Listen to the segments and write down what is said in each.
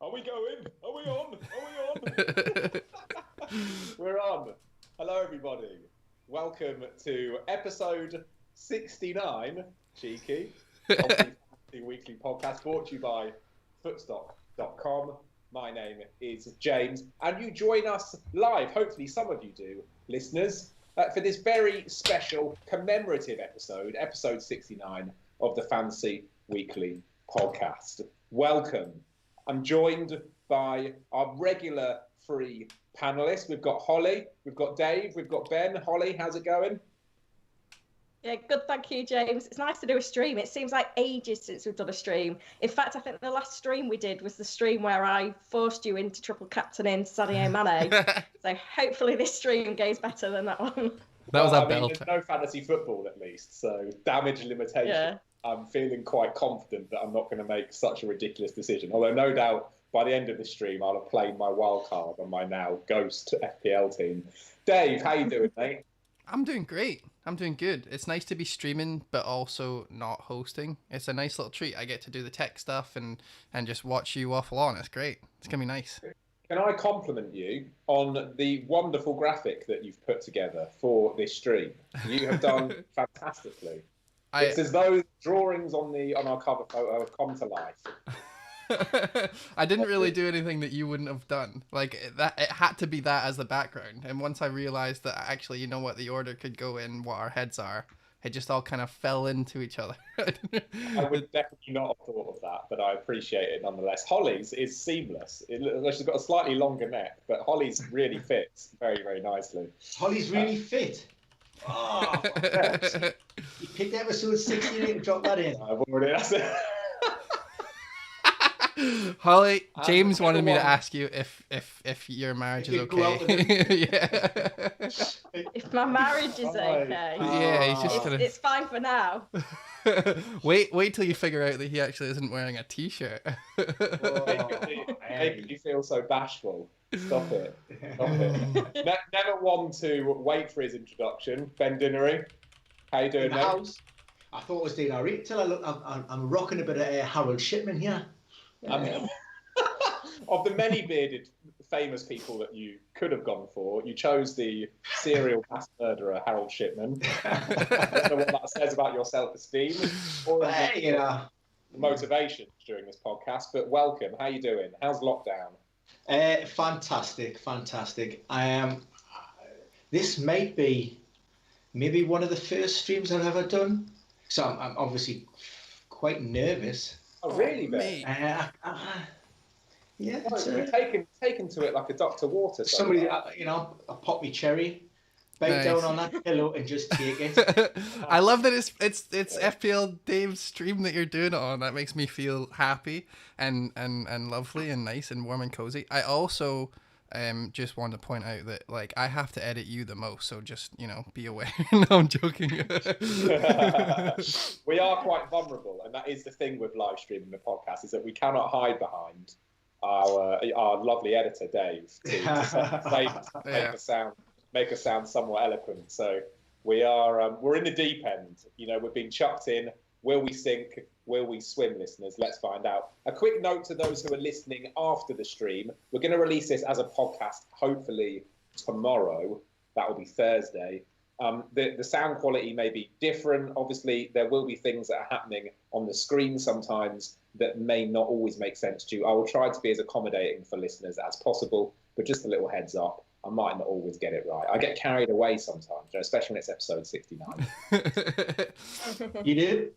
Are we going? Are we on? Are we on? We're on. Hello, everybody. Welcome to episode 69, cheeky, of the Fantasy Weekly podcast brought to you by footstock.com. My name is James, and you join us live, hopefully some of you do, listeners, for this very special commemorative episode 69 of the Fantasy Weekly podcast. Welcome. I'm joined by our regular free panelists. We've got Holly, we've got Dave, we've got Ben. Holly, how's it going? Yeah, good, thank you, James. It's nice to do a stream. It seems like ages since we've done a stream. In fact, I think the last stream we did was the stream where I forced you into triple captaining Sadio Mane. So hopefully this stream goes better than that one. That was our belt. There's no fantasy football at least, so damage limitation. Yeah. I'm feeling quite confident that I'm not going to make such a ridiculous decision. Although no doubt by the end of the stream, I'll have played my wild card on my now ghost FPL team. Dave, how you doing, mate? I'm doing great. I'm doing good. It's nice to be streaming, but also not hosting. It's a nice little treat. I get to do the tech stuff and just watch you waffle on. It's great. It's going to be nice. Can I compliment you on the wonderful graphic that you've put together for this stream? You have done fantastically. It's as though drawings on our cover photo have come to life. I didn't really do anything that you wouldn't have done. Like that, it had to be that as the background. And once I realized that actually, you know what, the order could go in what our heads are, it just all kind of fell into each other. I would definitely not have thought of that, but I appreciate it nonetheless. Holly's is seamless. She's got a slightly longer neck, but Holly's really fits very, very nicely. Holly's really fit. Oh, you picked episode 68 and dropped that in. I've already asked it. Holly, James wanted me to ask you if your marriage is okay. Yeah. If my marriage is okay. Yeah, he's just gonna... It's fine for now. Wait till you figure out that he actually isn't wearing a t-shirt. Making you feel so bashful. Stop it. Never one to wait for his introduction. Ben Dinnery, how you doing, mate? I thought it was doing alright until I look. I'm rocking a bit of Harold Shipman here. Of the many bearded famous people that you could have gone for, you chose the serial mass murderer Harold Shipman. I don't know what that says about your self-esteem or motivation during this podcast, but welcome. How you doing? How's lockdown? Fantastic. This might be maybe one of the first streams I've ever done, so I'm obviously quite nervous. Oh, really, mate? Yeah. You're taken to it like a Dr. Water. Somebody, I pop me cherry, bite down on that pillow and just take it. I love that it's FPL Dave's stream that you're doing it on. That makes me feel happy and lovely and nice and warm and cozy. I also just want to point out that like I have to edit you the most, so just be aware. No, I'm joking. We are quite vulnerable, and that is the thing with live streaming the podcast, is that we cannot hide behind our lovely editor Dave to make us sound somewhat eloquent. So we are we're in the deep end. We're being chucked in. Will we sink? Will we swim, listeners? Let's find out. A quick note to those who are listening after the stream. We're going to release this as a podcast, hopefully tomorrow. That will be Thursday. The sound quality may be different. Obviously, there will be things that are happening on the screen sometimes that may not always make sense to you. I will try to be as accommodating for listeners as possible, but just a little heads up, I might not always get it right. I get carried away sometimes, especially when it's episode 69. You do?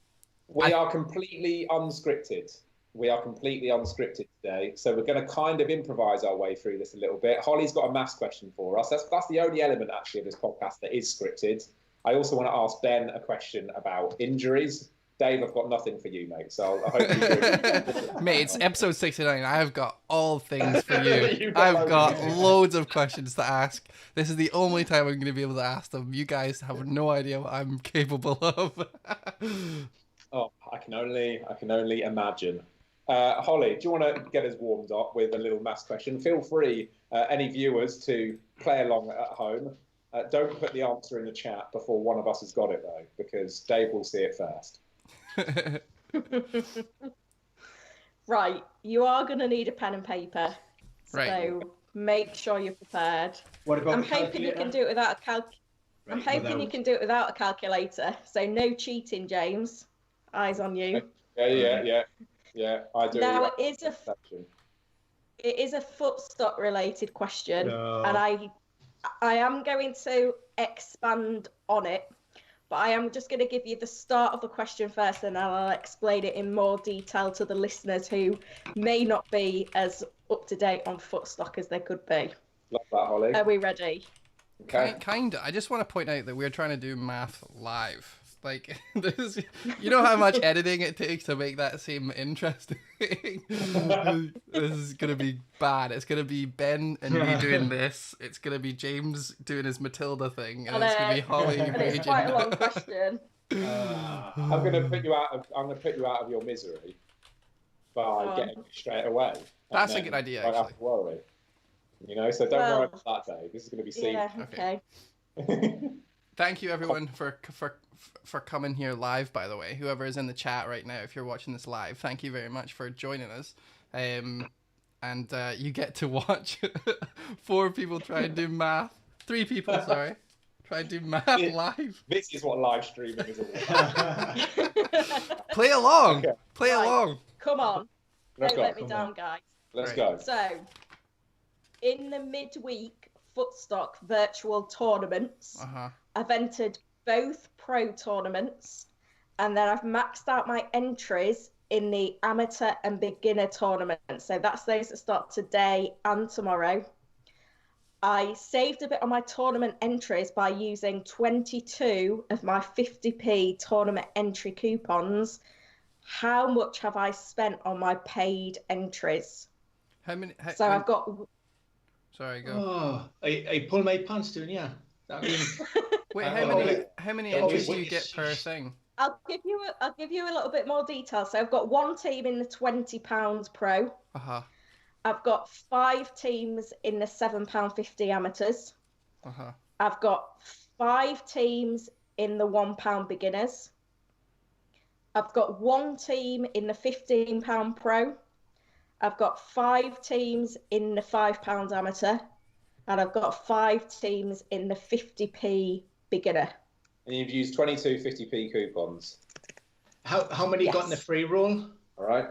We are completely unscripted. Today, so we're going to kind of improvise our way through this a little bit. Holly's got a maths question for us. That's the only element actually of this podcast that is scripted. I also want to ask Ben a question about injuries. Dave, I've got nothing for you, mate. So I hope you do. Mate, it's episode 69. I have got all things for you. I've got loads of questions to ask. This is the only time I'm going to be able to ask them. You guys have no idea what I'm capable of. Oh, I can only imagine. Holly, do you want to get us warmed up with a little maths question? Feel free, any viewers, to play along at home. Don't put the answer in the chat before one of us has got it, though, because Dave will see it first. Right, you are going to need a pen and paper. Right. So make sure you're prepared. What about I'm the hoping you can calculator? do it without a I'm Right, hoping you without- can do it without a calculator. So no cheating, James. Eyes on you. Yeah. I do. Now right. it is a footstock related question, No. and I am going to expand on it, but I am just going to give you the start of the question first, and then I'll explain it in more detail to the listeners who may not be as up to date on footstock as they could be. Love that, Holly. Are we ready? Okay. Kinda. I just want to point out that we're trying to do math live. Like, this, you know how much editing it takes to make that seem interesting? This is going to be bad. It's going to be Ben and me doing this. It's going to be James doing his Matilda thing. And it's going to be Holly And raging. it's quite a long question. I'm going to put you out of your misery by getting it straight away. And That's a then good idea, you don't have actually. to worry. You know, so don't worry about that day. This is going to be seen. Yeah, okay. Thank you, everyone, for coming here live, by the way. Whoever is in the chat right now, if you're watching this live, thank you very much for joining us. And you get to watch 4 people try and do math. 3 people, sorry. Try and do math live. This is what live streaming is all about. Play along. Okay. Play Right. along. Come on. Let's Don't go. let me down, guys. Let's Right. go. So, in the midweek footstock virtual tournaments, Uh-huh. I've entered both pro tournaments, and then I've maxed out my entries in the amateur and beginner tournaments. So that's those that start today and tomorrow. I saved a bit on my tournament entries by using 22 of my 50p tournament entry coupons. How much have I spent on my paid entries? How many? So I've got Sorry, go. Oh, I pull my pants down, yeah. That means Wait, Oh, how many oh, entries do wait. you get per thing? I'll give you a little bit more detail. So I've got one team in the £20 pro. Uh-huh. I've got 5 teams in the £7.50 amateurs. Uh-huh. I've got 5 teams in the £1 beginners. I've got 1 team in the £15 pro. I've got 5 teams in the £5 amateur. And I've got 5 teams in the 50p beginner. And you've used 22 50p coupons. how many got in the Yes. free roll? All right.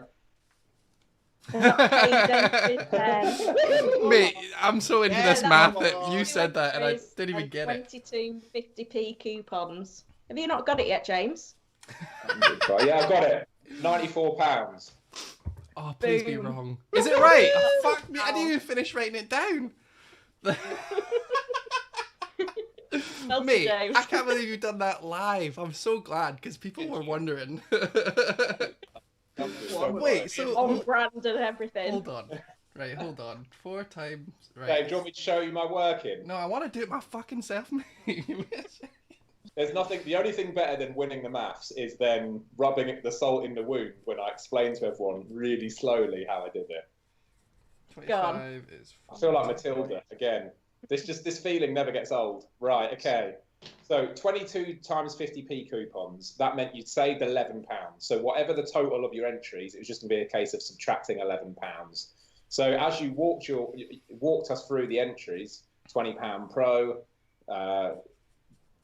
They're not paid entries then. Mate, I'm so into Yeah, this that math one. that you said that and I Entries didn't even and get it. 22 50p coupons. Have you not got it yet, James? Yeah, I've got it. £94. Oh, please be Boom. wrong. Is it right? Oh, fuck me, I didn't even finish writing it down. Well, Mate, James. I can't believe you've done that live. I'm so glad because people were wondering. Wait, so On brand and everything. hold on. Right, hold on. 4 times. Right. Dave, do you want me to show you my working? No, I want to do it my fucking self, mate. There's nothing. The only thing better than winning the maths is then rubbing the salt in the wound when I explain to everyone really slowly how I did it. 25 is. I feel like Matilda again. This feeling never gets old. Right. Okay. So 22 times 50p coupons. That meant you'd saved £11. So whatever the total of your entries, it was just going to be a case of subtracting £11. So as you walked us through the entries, £20 pro,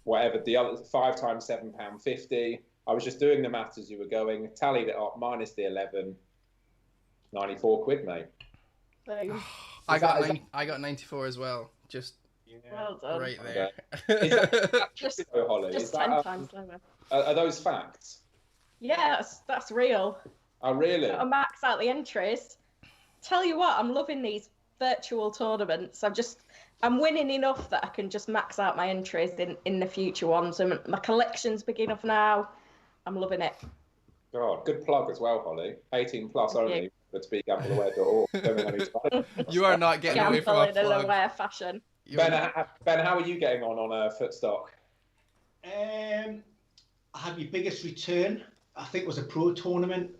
whatever the other 5 times £7.50. I was just doing the maths as you were going, tallied it up, minus the 11, 94 quid, mate. Boom. I got 94 as well. Just Well done. right there. Is that Just- true, Holly? Just Is that, 10 times lower. are those facts? Yeah, that's real. Oh, really? I max out the entries. Tell you what, I'm loving these virtual tournaments. I'm winning enough that I can just max out my entries in the future ones. And my collection's big enough now. I'm loving it. God, good plug as well, Holly. 18 plus Thank only. But to be gambleaware.org. Don't know how many times. You are not getting away from Gamble a in a plug. aware fashion. Ben, how are you getting on Footstock? I had my biggest return. I think it was a pro tournament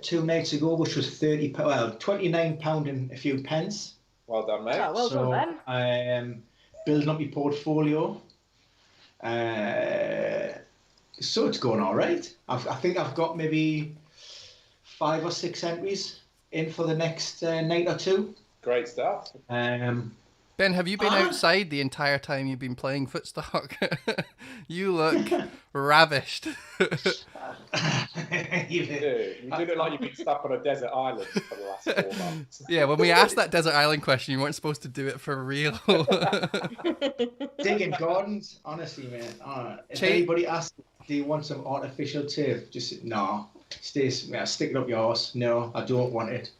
2 nights ago, which was £29 and a few pence. Well done, mate. Oh, well so done then. I am building up my portfolio. So it's going all right. I think I've got maybe 5 or 6 entries in for the next night or two. Great stuff. Ben, have you been outside the entire time you've been playing Footstock? You look ravished. You do look like you've been stuck on a desert island for the last 4 months. Yeah, when we asked that desert island question, you weren't supposed to do it for real. Digging gardens, honestly, man. If anybody asks, do you want some artificial turf? Just no. Stick it up your arse. No, I don't want it.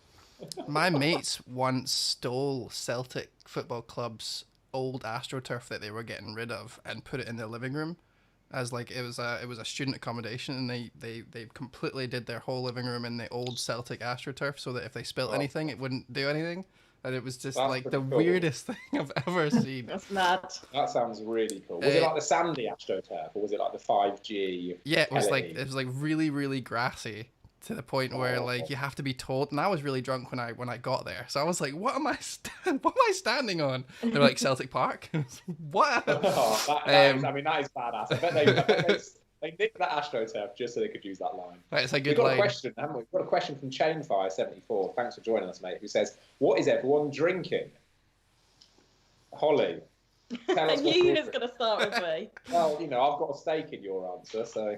My mates once stole Celtic Football Club's old AstroTurf that they were getting rid of and put it in their living room, as like it was a student accommodation, and they completely did their whole living room in the old Celtic AstroTurf so that if they spilt anything, it wouldn't do anything. And it was just like the weirdest thing I've ever seen. That's mad. That sounds really cool. Was it like the sandy AstroTurf, or was it like the 5G? Yeah, it was like really, really grassy to the point where like you have to be told. And I was really drunk when I got there, so I was like, "What am I standing on?" And they're like, "Celtic Park." What? That is badass. I bet they nicked that AstroTurf just so they could use that line. It's a good We've got line. a question, haven't we? We've got a question from Chainfire74. Thanks for joining us, mate. Who says, "What is everyone drinking?" Holly, tell I us. knew you was going to start with me. Well, I've got a stake in your answer, so.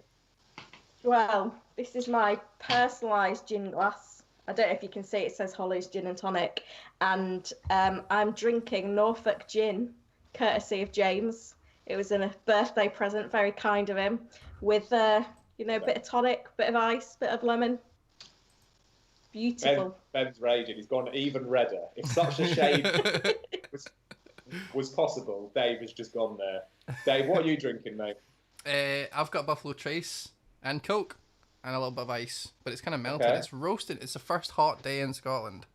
Well, this is my personalised gin glass. I don't know if you can see it says Holly's Gin and Tonic. And I'm drinking Norfolk Gin, courtesy of James. It was a birthday present, very kind of him, with a bit of tonic, bit of ice, bit of lemon. Beautiful. Ben's raging. He's gone even redder. If such a shade was possible, Dave has just gone there. Dave, what are you drinking, mate? I've got Buffalo Trace and Coke and a little bit of ice, but it's kind of melted. Okay. It's roasted. It's the first hot day in Scotland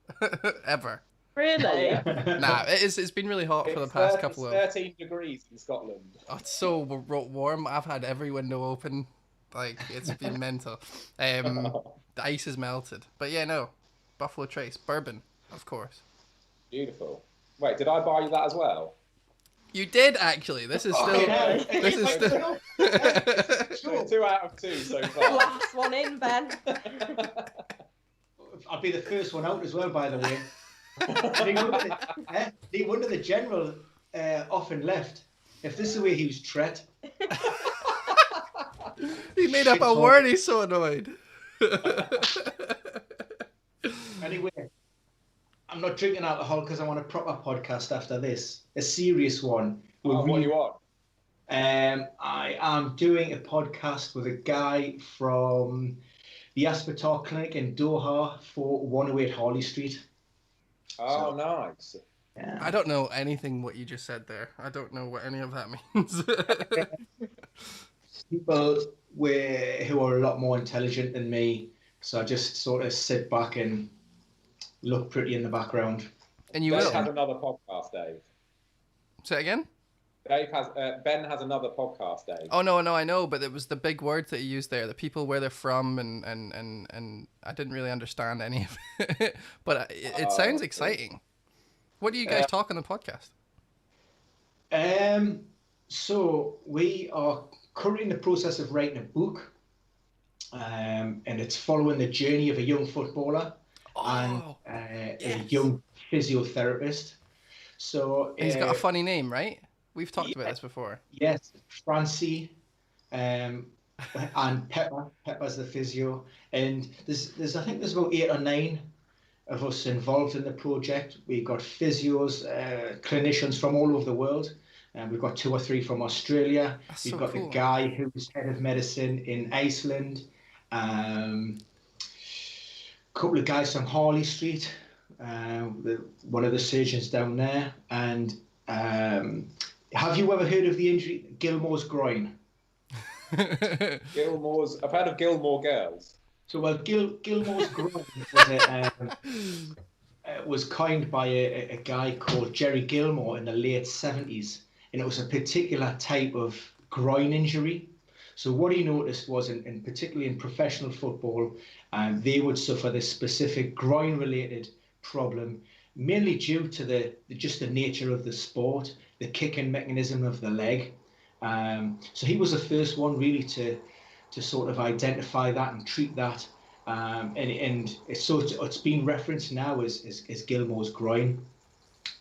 ever. Really? Nah, it's been really hot for the past couple of. 13 degrees in Scotland. Oh, it's so warm. I've had every window open. Like, it's been mental. The ice is melted. But yeah, no. Buffalo Trace. Bourbon, of course. Beautiful. Wait, did I buy you that as well? You did, actually. This is still... This is still... 2 out of 2 so far. Last one in, Ben. I'll be the first one out as well, by the way. No wonder the general often left. If this is the way he was treated. He made up a word, he's so annoyed. Anyway, I'm not drinking alcohol because I want a proper podcast after this. A serious one. What are you on? I am doing a podcast with a guy from the Aspetar Clinic in Doha for 108 Harley Street. Oh, nice. Yeah. I don't know anything what you just said there. I don't know what any of that means. People who are a lot more intelligent than me, so I just sort of sit back and look pretty in the background. And you Dave will. has another podcast, Dave. Say it again? Ben has another podcast, Dave. Oh no, I know, but it was the big words that you used there, the people where they're from, and I didn't really understand any of it. But it sounds exciting. What do you guys talk on the podcast? So we are currently in the process of writing a book, and it's following the journey of a young footballer and a young physiotherapist. So he's got a funny name, right? We've talked about this before. Yes, Francie, and Pepper. Pepper's the physio, and there's I think there's about 8 or 9 of us involved in the project. We've got physios, clinicians from all over the world, and we've got 2 or 3 from Australia. We've got the guy who's head of medicine in Iceland, couple of guys from Harley Street, one of the surgeons down there, and have you ever heard of the injury Gilmore's groin? I've heard of Gilmore Girls. So, well, Gilmore's groin was coined by a guy called Jerry Gilmore in the late 70s, and it was a particular type of groin injury. So what he noticed was, particularly in professional football, they would suffer this specific groin-related problem, mainly due to the nature of the sport, the kicking mechanism of the leg. So he was the first one really to sort of identify that and treat that and it's been referenced now as Gilmore's groin.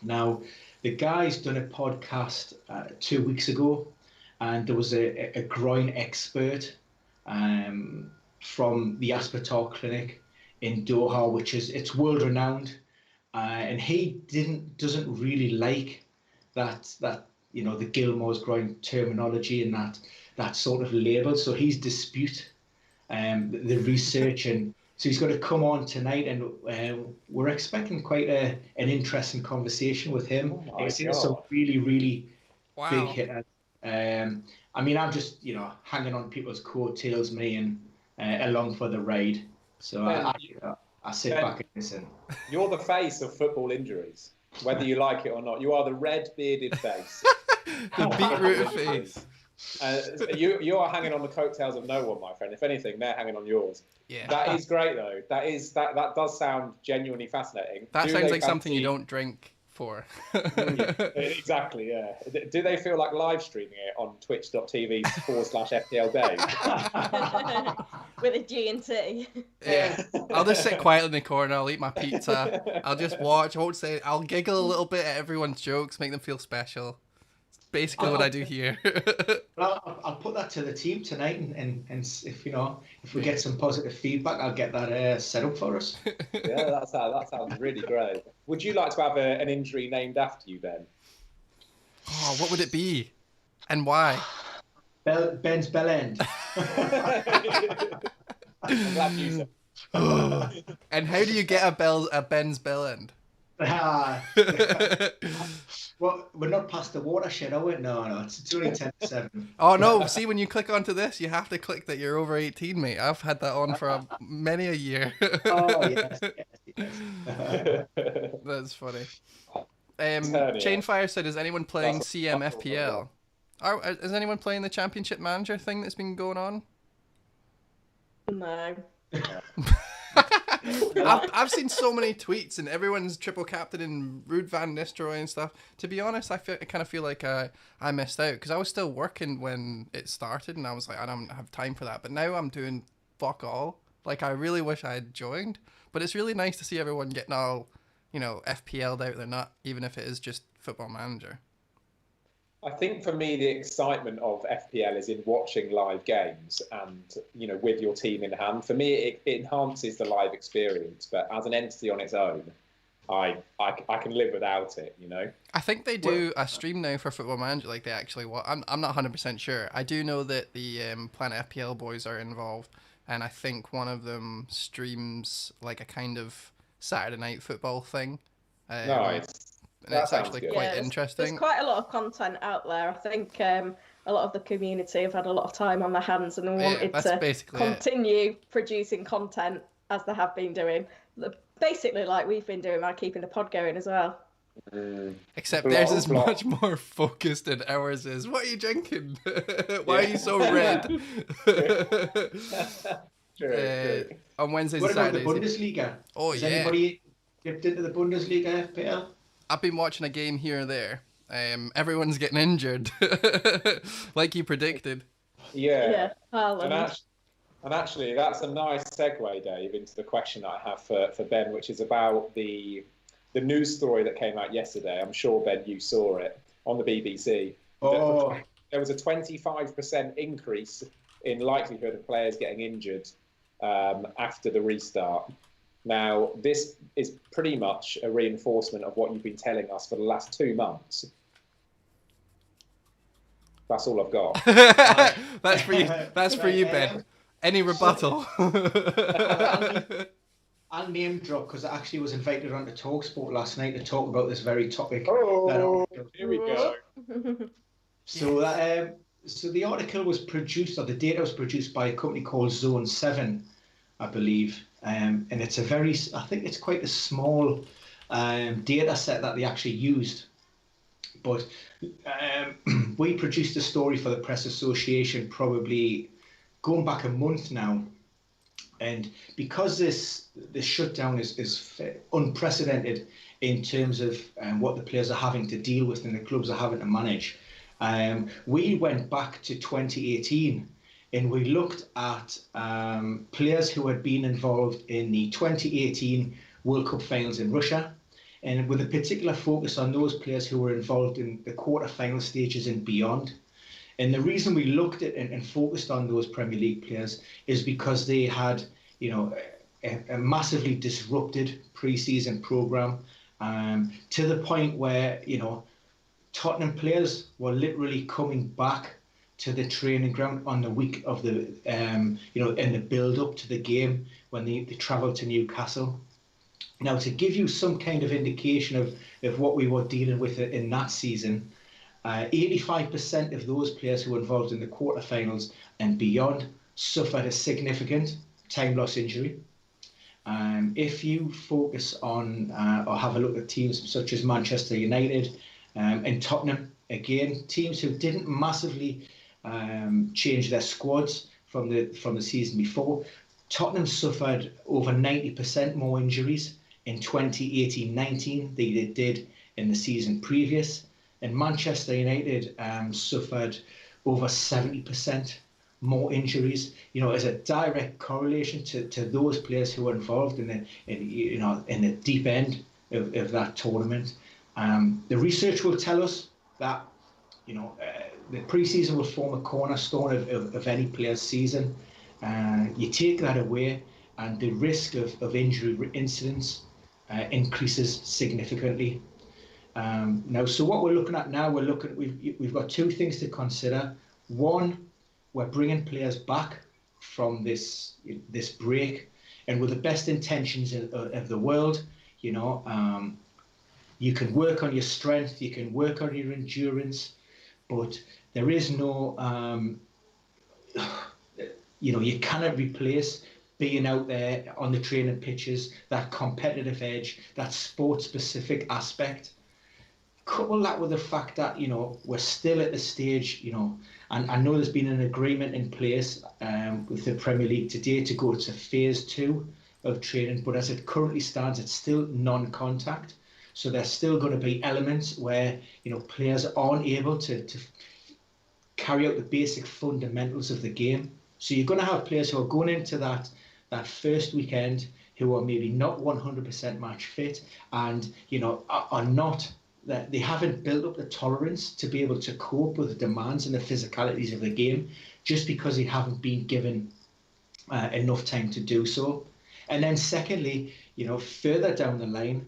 Now, the guy's done a podcast 2 weeks ago, and there was a groin expert from the Aspetar Clinic in Doha, it's world renowned, and he doesn't really like that the Gilmore's groin terminology and that sort of label. So he's dispute the research, and so he's going to come on tonight, and we're expecting quite an interesting conversation with him. He's seen some really, really big hitters. I mean, I'm just hanging on people's coattails, me, and along for the ride. So I sit back and listen. You're the face of football injuries, whether you like it or not. You are the red bearded face. The beetroot face. You are hanging on the coattails of no one, my friend. If anything, they're hanging on yours. Yeah. That is great, though. That does sound genuinely fascinating. That sounds like something you don't drink for. Exactly, yeah. Do they feel like live streaming it on twitch.tv/FPL Dave? With a G&T. Yeah. I'll just sit quietly in the corner, I'll eat my pizza, I'll just watch, I'll giggle a little bit at everyone's jokes, make them feel special. Basically what I do here. I'll put that to the team tonight, and if we get some positive feedback, I'll get that set up for us. Yeah, that sounds really great. Would you like to have an injury named after you, Ben? Oh, what would it be, and why? Ben's bell end. I'm glad you said. And how do you get a Ben's bell end? Well, we're not past the watershed, are we? No, it's only 10-7. Oh no! See, when you click onto this, you have to click that you're over 18, mate. I've had that on for many a year. Oh yes. That's funny. Chainfire said, "Is anyone playing CMFPL? Is anyone playing the Championship Manager thing that's been going on?" No. I've seen so many tweets and everyone's triple captain and Ruud van Nistelrooy and stuff. To be honest, I kind of feel like I missed out because I was still working when it started and I was like, I don't have time for that. But now I'm doing fuck all. Like, I really wish I had joined. But it's really nice to see everyone getting all, FPL'd out there, not even if it is just Football Manager. I think for me, the excitement of FPL is in watching live games and, with your team in hand. For me, it enhances the live experience, but as an entity on its own, I can live without it, I think they do a stream now for Football Manager, like they actually I'm not 100% sure. I do know that the Planet FPL boys are involved, and I think one of them streams like a kind of Saturday night football thing. Nice. And it's actually quite interesting. There's quite a lot of content out there. I think a lot of the community have had a lot of time on their hands and they wanted to continue producing content as they have been doing. Basically, like we've been doing by keeping the pod going as well. Except theirs is much more focused than ours is. What are you drinking? Why are you so red? True. On Wednesdays and Saturdays. What about the Bundesliga? Oh, Has anybody dipped into the Bundesliga FPL? I've been watching a game here or there. Everyone's getting injured, like you predicted. Yeah. Haaland. And actually, that's a nice segue, Dave, into the question that I have for Ben, which is about the news story that came out yesterday. I'm sure, Ben, you saw it on the BBC. Oh. There was a 25% increase in likelihood of players getting injured after the restart. Now, this is pretty much a reinforcement of what you've been telling us for the last 2 months. That's all I've got. That's for you. That's for you, Ben. Any rebuttal? I'll name drop because I actually was invited onto TalkSport last night to talk about this very topic. Oh, here we go. So the article was produced, or the data was produced by a company called Zone 7, I believe. And it's I think it's quite a small data set that they actually used. But we produced a story for the Press Association probably going back a month now. And because this shutdown is unprecedented in terms of what the players are having to deal with and the clubs are having to manage, we went back to 2018 and we looked at players who had been involved in the 2018 World Cup finals in Russia, and with a particular focus on those players who were involved in the quarter-final stages and beyond. And the reason we looked at and focused on those Premier League players is because they had, a massively disrupted pre-season programme, to the point where, Tottenham players were literally coming back to the training ground on the week of the, in the build-up to the game when they travelled to Newcastle. Now, to give you some kind of indication of what we were dealing with in that season, 85% of those players who were involved in the quarterfinals and beyond suffered a significant time loss injury. If you focus on or have a look at teams such as Manchester United and Tottenham, again, teams who didn't massively change their squads from the season before, Tottenham suffered over 90% more injuries in 2018-19 than they did in the season previous. And Manchester United suffered over 70% more injuries, as a direct correlation to those players who were involved in the deep end of that tournament. The research will tell us that, the pre-season will form a cornerstone of any player's season. You take that away, and the risk of injury incidents increases significantly. Now, so what we're looking at now, we've got two things to consider. One, we're bringing players back from this break, and with the best intentions of the world, you can work on your strength, you can work on your endurance, but there is no, you cannot replace being out there on the training pitches, that competitive edge, that sport-specific aspect. Couple that with the fact that, we're still at the stage, and I know there's been an agreement in place with the Premier League today to go to phase 2 of training, but as it currently stands, it's still non-contact. So there's still going to be elements where, players aren't able to carry out the basic fundamentals of the game. So you're going to have players who are going into that first weekend who are maybe not 100% match fit and, are not, that they haven't built up the tolerance to be able to cope with the demands and the physicalities of the game just because they haven't been given enough time to do so. And then secondly, further down the line,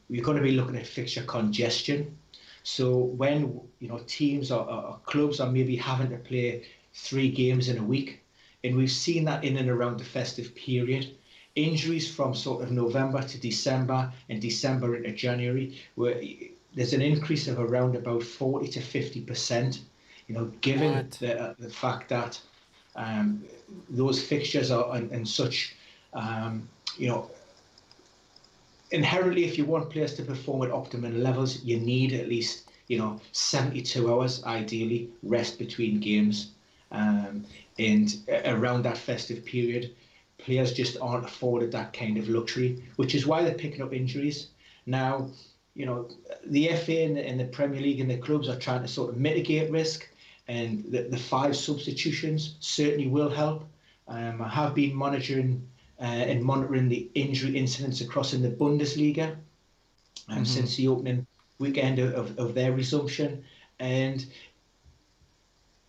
we're going to be looking at fixture congestion. So when, teams or clubs are maybe having to play 3 games in a week, and we've seen that in and around the festive period, injuries from sort of November to December and December into January, where there's an increase of around about 40 to 50%, given the fact that those fixtures are in such, inherently, if you want players to perform at optimum levels, you need at least, 72 hours, ideally, rest between games. And around that festive period, players just aren't afforded that kind of luxury, which is why they're picking up injuries. Now, the FA and the Premier League and the clubs are trying to sort of mitigate risk, and the 5 substitutions certainly will help. I have been monitoring the injury incidents across in the Bundesliga since the opening weekend of their resumption, and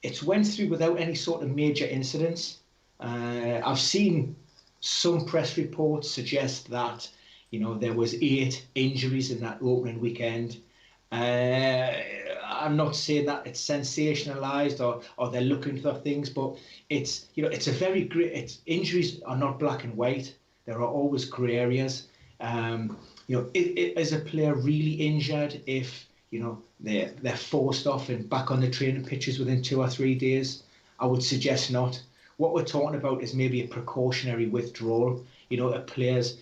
it's went through without any sort of major incidents. I've seen some press reports suggest that there was 8 injuries in that opening weekend. I'm not saying that it's sensationalized or they're looking for things, but it's it's a very great. Injuries are not black and white. There are always grey areas. Is a player really injured if they're forced off and back on the training pitches within 2 or 3 days? I would suggest not. What we're talking about is maybe a precautionary withdrawal. A player's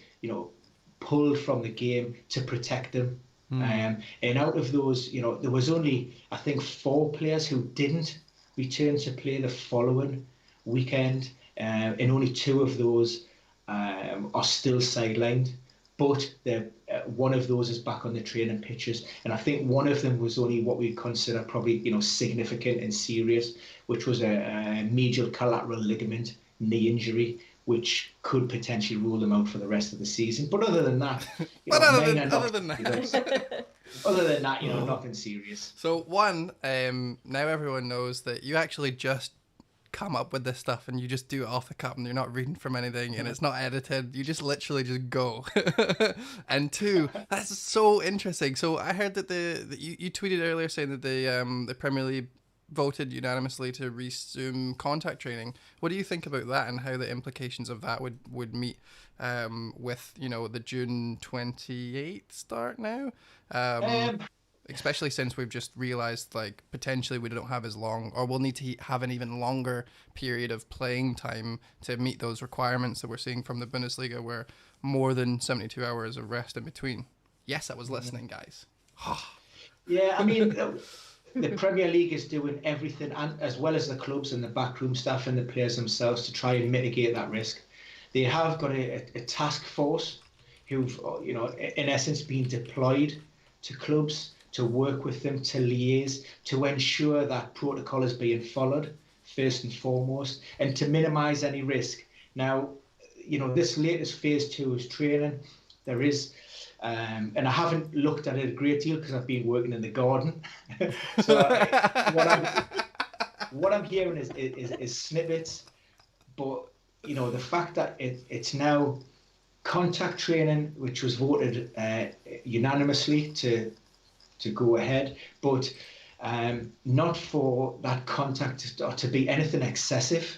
pulled from the game to protect them. And out of those, there was only, I think, 4 players who didn't return to play the following weekend, and only 2 of those are still sidelined. But one of those is back on the training pitches, and I think one of them was only what we consider probably significant and serious, which was a medial collateral ligament knee injury, which could potentially rule them out for the rest of the season. But other than that, other than that, nothing serious. So now everyone knows that you actually just come up with this stuff and you just do it off the cup and you're not reading from anything and it's not edited. You just literally just go. And two, that's so interesting. So I heard that you tweeted earlier saying that the Premier League voted unanimously to resume contact training. What do you think about that and how the implications of that would meet with the June 28th start now? Especially since we've just realized like potentially we don't have as long, or we'll need to have an even longer period of playing time to meet those requirements that we're seeing from the Bundesliga, where more than 72 hours of rest in between. Yes, I was listening, guys. Yeah, I mean, the Premier League is doing everything, and as well as the clubs and the backroom staff and the players themselves, to try and mitigate that risk. They have got a task force who've, in essence, been deployed to clubs to work with them, to liaise, to ensure that protocol is being followed, first and foremost, and to minimise any risk. Now, this latest phase 2 is training. There is, and I haven't looked at it a great deal because I've been working in the garden. So what I'm hearing is snippets, but the fact that it's now contact training, which was voted unanimously to go ahead, but not for that contact to be anything excessive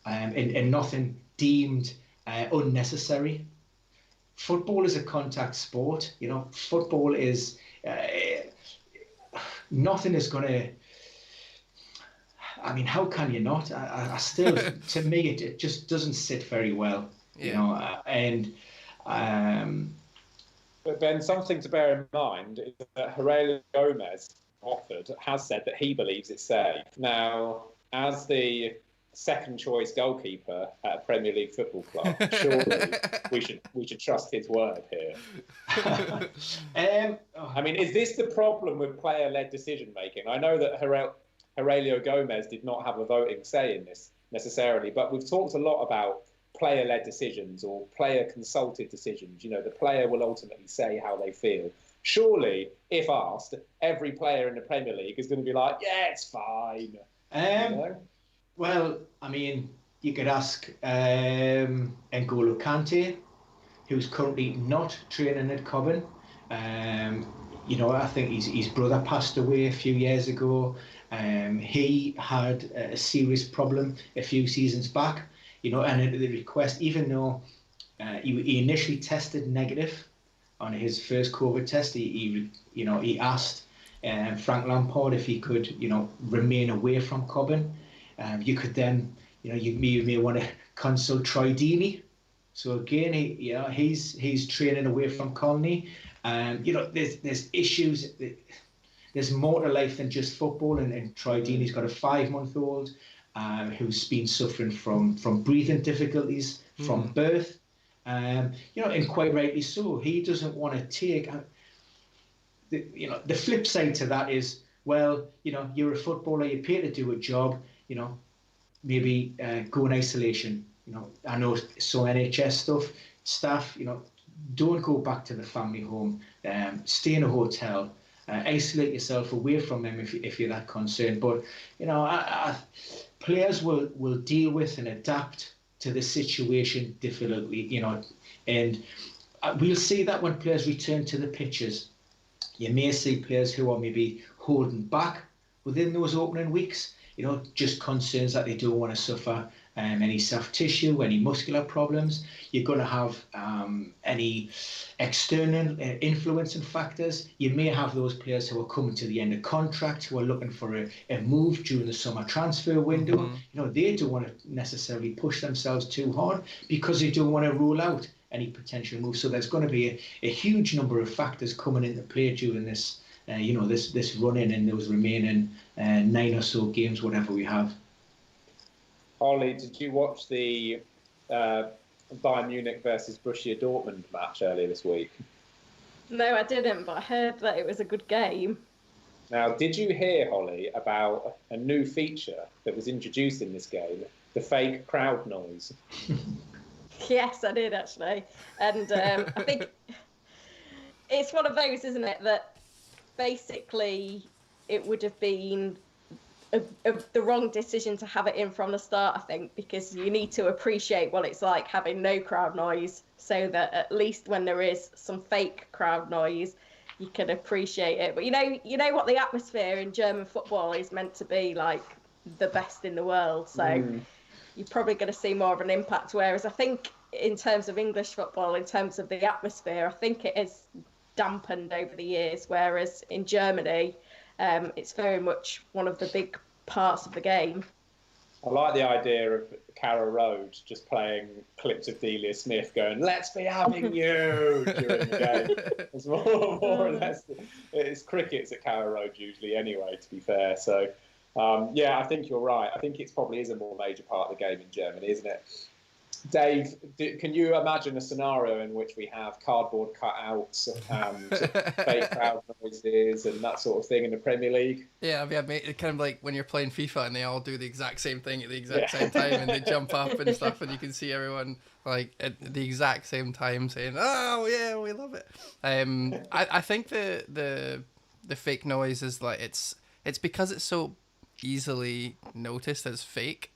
and nothing deemed unnecessary. Football is a contact sport. Football is nothing is going to. I mean, how can you not? I still, to me, it just doesn't sit very well. But Ben, something to bear in mind is that Aurelio Gomez has said that he believes it's safe. Now, as the second choice goalkeeper at a Premier League football club, surely we should trust his word here. I mean, is this the problem with player-led decision making? I know that Aurelio Gomez did not have a voting say in this necessarily, but we've talked a lot about player-led decisions or player-consulted decisions. The player will ultimately say how they feel. Surely, if asked, every player in the Premier League is going to be like, yeah, it's fine. Well, I mean, you could ask N'Golo Kante, who's currently not training at Cobham. I think his brother passed away a few years ago. He had a serious problem a few seasons back. And the request, even though he initially tested negative on his first COVID test, he asked Frank Lampard if he could, remain away from Cobham. You could then, you may want to consult Troy Deeney. So again, he's training away from Colney. There's issues. There's more to life than just football. And Troy Deeney's got a 5-month-old. Who's been suffering from breathing difficulties from birth, and quite rightly so. He doesn't want to take. The flip side to that is, well, you're a footballer, you pay to do a job. Maybe go in isolation. I know some NHS staff. Don't go back to the family home. Stay in a hotel. Isolate yourself away from them if you're that concerned. But players will deal with and adapt to the situation differently, and we'll see that when players return to the pitches. You may see players who are maybe holding back within those opening weeks, just concerns that they don't want to suffer any soft tissue, any muscular problems. You're going to have any external influencing factors. You may have those players who are coming to the end of contract, who are looking for a move during the summer transfer window. They don't want to necessarily push themselves too hard because they don't want to rule out any potential move. So there's going to be a huge number of factors coming into play during this, this run-in and those remaining 9 or so games, whatever we have. Ollie, did you watch the Bayern Munich versus Borussia Dortmund match earlier this week? No, I didn't, but I heard that it was a good game. Now, did you hear, Holly, about a new feature that was introduced in this game, the fake crowd noise? Yes, I did actually, and I think it's one of those, isn't it, that basically it would have been the wrong decision to have it in from the start, I think, because you need to appreciate what it's like having no crowd noise, so that at least when there is some fake crowd noise, you can appreciate it. But you know what the atmosphere in German football is meant to be like, the best in the world. So you're probably going to see more of an impact. Whereas I think in terms of English football, in terms of the atmosphere, I think it is dampened over the years. Whereas in Germany, it's very much one of the big parts of the game. I like the idea of Carrow Road just playing clips of Delia Smith going, "Let's be having you," during the game. It's more or less, it's crickets at Carrow Road usually anyway, to be fair. So, yeah, I think you're right. I think it probably is a more major part of the game in Germany, isn't it? Dave, can you imagine a scenario in which we have cardboard cutouts and fake crowd noises and that sort of thing in the Premier League? Yeah, mate, kind of like when you're playing FIFA and they all do the exact same thing at the exact same time, and they jump up and stuff, and you can see everyone like at the exact same time saying, "Oh yeah, we love it." I think the fake noise is like it's because it's so easily noticed as fake.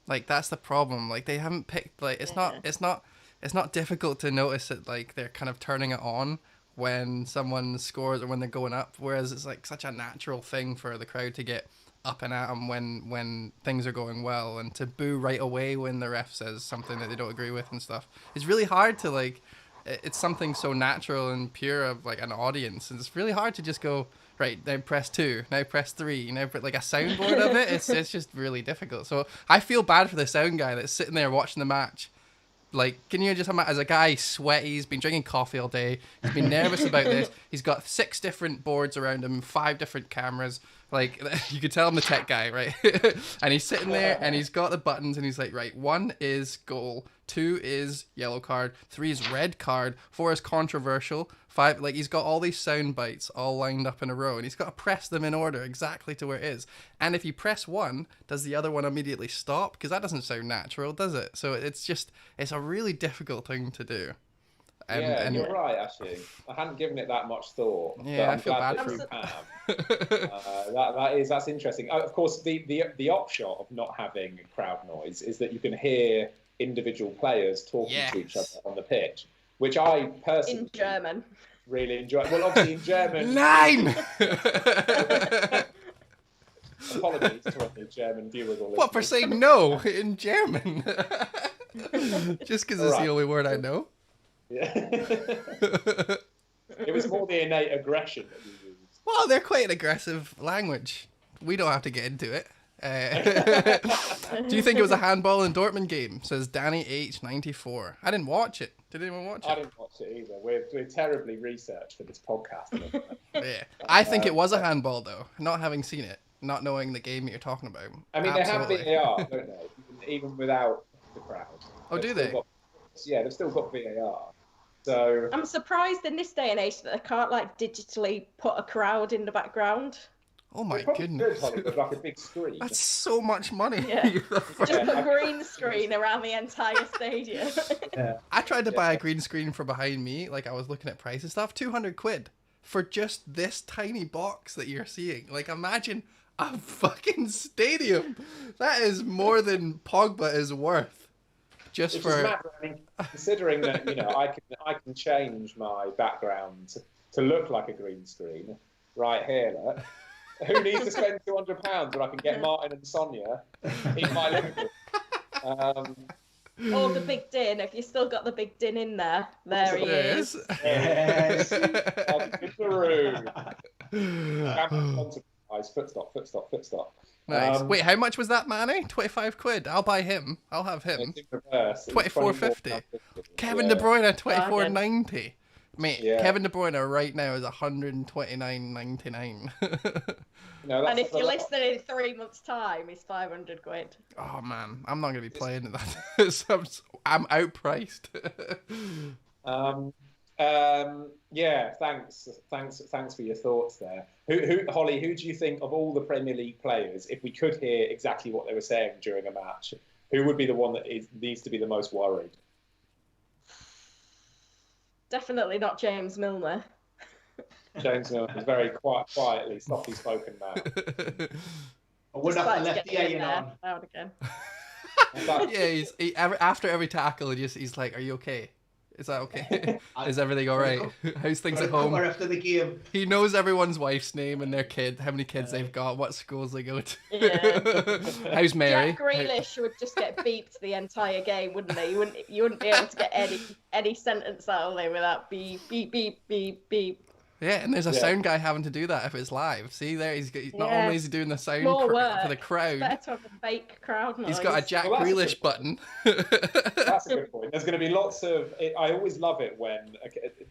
Like that's the problem. Like they haven't picked like it's not difficult to notice that like they're kind of turning it on when someone scores or when they're going up, whereas it's like such a natural thing for the crowd to get up and at them when things are going well, and to boo right away when the ref says something that they don't agree with and stuff. It's really hard to like, it's something so natural and pure of like an audience, and it's really hard to just go, right, now press 2, now press 3, now like a soundboard of it. It's just really difficult. So I feel bad for the sound guy that's sitting there watching the match. Like, can you just imagine, as a guy, sweaty, he's been drinking coffee all day, he's been nervous about this, he's got 6 different boards around him, 5 different cameras, like, you could tell I'm the tech guy, right? And he's sitting there, and he's got the buttons, and he's like, right, 1 is goal, 2 is yellow card, 3 is red card, 4 is controversial, 5, like, he's got all these sound bites all lined up in a row, and he's got to press them in order exactly to where it is. And if you press 1, does the other one immediately stop? Because that doesn't sound natural, does it? So it's a really difficult thing to do. And you're right, actually. I hadn't given it that much thought. Yeah, but I'm I feel glad bad that you have. That's interesting. Of course, the upshot of not having crowd noise is that you can hear individual players talking to each other on the pitch, which I personally in German really enjoy. Well, obviously in German. 9. Apologies to any German viewers or listeners. What for saying no in German? Just because it's the only word I know. Yeah. It was more the innate aggression that you used. Well, they're quite an aggressive language. We don't have to get into it. Do you think it was a handball in Dortmund game? Says Danny H94. I didn't watch it. Did anyone watch it? I didn't watch it either. We're terribly researched for this podcast. Yeah, I think it was a handball though. Not having seen it, not knowing the game that you're talking about. I mean, Absolutely. they have VAR, don't they? Even without the crowd. Oh, do they? They've still got VAR. So I'm surprised in this day and age that they can't like digitally put a crowd in the background. Oh my goodness. With like a big screen. That's so much money. Yeah. Just put green screen around the entire stadium. Yeah. I tried to buy a green screen for behind me, like I was looking at price and stuff, 200 quid for just this tiny box that you're seeing. Like imagine a fucking stadium. That is more than Pogba is worth. Just Which for is mad, I mean, considering that I can change my background to look like a green screen right here. Look. Who needs to spend £200 when I can get Martin and Sonia in my living room? Or the Big Din, if you still got the Big Din in there. There he is. Yes. Into the room. Footstop. Nice. Wait, how much was that, Manny? 25 quid. I'll buy him. I'll have him. 24.50. Kevin De Bruyne 24.90. Mate, Kevin De Bruyne right now is 129.99. And if you're listening in 3 months' time, it's 500 quid. Oh man, I'm not gonna be playing at that. So I'm outpriced. Yeah, thanks for your thoughts there. Holly, who do you think of all the Premier League players, if we could hear exactly what they were saying during a match, who would be the one that needs to be the most worried? Definitely not James Milner. James Milner is very quietly, softly spoken man. I would have to left the iron on. Out again. Yeah, after every tackle, he's like, "Are you okay? Is that okay? Is everything all right? How's things at home?" After the game, he knows everyone's wife's name and their kid, how many kids they've got, what schools they go to. Yeah. How's Mary? Jack Grealish would just get beeped the entire game, wouldn't he? You wouldn't be able to get any sentence out of there without beep beep beep beep beep. Yeah, and there's a sound guy having to do that if it's live. See there, he's not only is he doing the sound for the crowd. Better to have a fake crowd noise. He's got a Jack Grealish button. That's a good point. There's going to be lots of. I always love it when,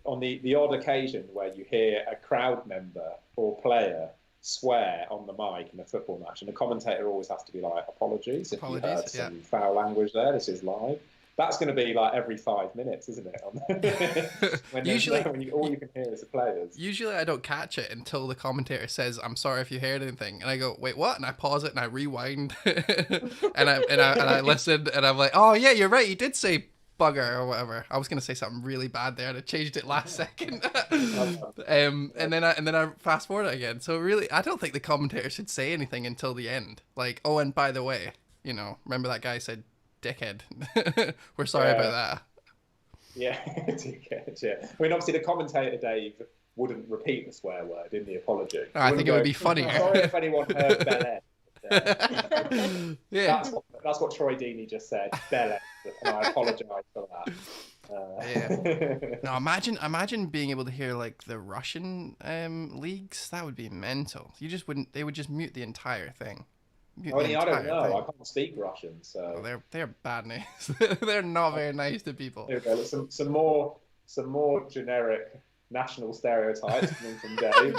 on the odd occasion where you hear a crowd member or player swear on the mic in a football match, and the commentator always has to be like, "Apologies if you heard some foul language there. This is live." That's going to be like every 5 minutes, isn't it? Usually, all you can hear is the players. Usually, I don't catch it until the commentator says, "I'm sorry if you heard anything," and I go, "Wait, what?" And I pause it and I rewind, and I listen, and I'm like, "Oh yeah, you're right. You did say bugger or whatever." I was going to say something really bad there, and I changed it last second. And then I fast forward it again. So really, I don't think the commentator should say anything until the end. Like, oh, and by the way, remember that guy said dickhead. We're sorry about that. Yeah, dickhead, yeah. I mean, obviously the commentator, Dave, wouldn't repeat the swear word in the apology. I think it would be funnier. Sorry if anyone heard Bel Air. Yeah. That's what Troy Deeney just said, Bel Air, and I apologise for that. Yeah. No, imagine being able to hear like the Russian leagues. That would be mental. They would just mute the entire thing. I don't know. I can't speak Russian, so they're bad names. They're not very nice to people. There we go. Some more generic national stereotypes coming from Dave.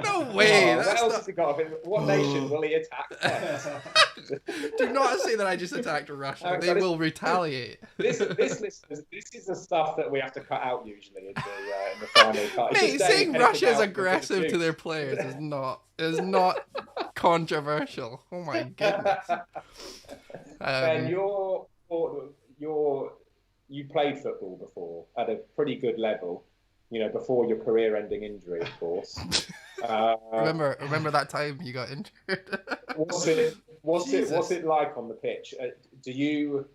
No way. What else has he got? What nation will he attack next? Do not say that I just attacked Russia. They will retaliate. This is the stuff that we have to cut out usually in the final cut. Mate, saying Russia is aggressive to their players is not controversial. Oh my goodness. Ben, you played football before at a pretty good level. Before your career-ending injury, of course. Remember that time you got injured? What's it like on the pitch? Do you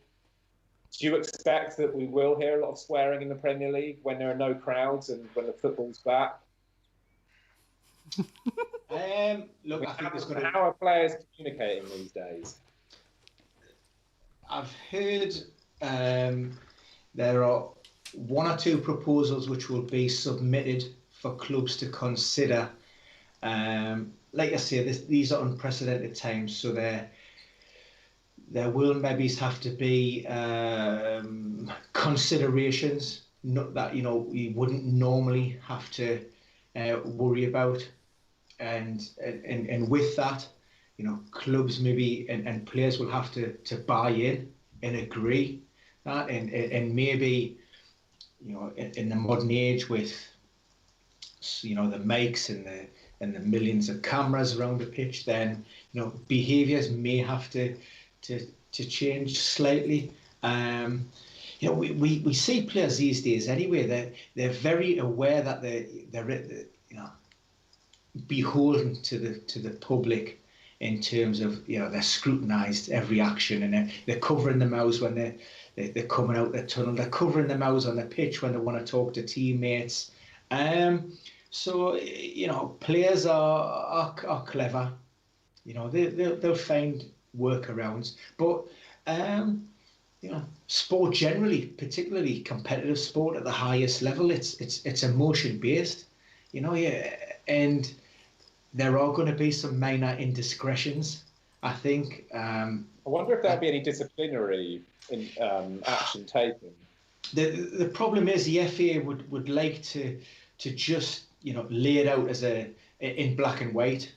expect that we will hear a lot of swearing in the Premier League when there are no crowds and when the football's back? Look, I think how are players communicating these days? I've heard there are 1 or 2 proposals which will be submitted for clubs to consider. Like I say, these are unprecedented times, so there will maybe have to be considerations that we wouldn't normally have to worry about, and with that, clubs maybe and players will have to buy in and agree that, and maybe. In the modern age with, the mics and the millions of cameras around the pitch, then behaviours may have to change slightly. We see players these days anyway. They're very aware that they're beholden to the public in terms of they're scrutinised every action, and they're covering their mouths when they're coming out the tunnel. They're covering their mouths on the pitch when they want to talk to teammates. So players are clever. They'll find workarounds. But sport generally, particularly competitive sport at the highest level, it's emotion based. And there are going to be some minor indiscretions, I think. I wonder if there'll be any disciplinary action taken. The problem is the FA would like to just lay it out as in black and white,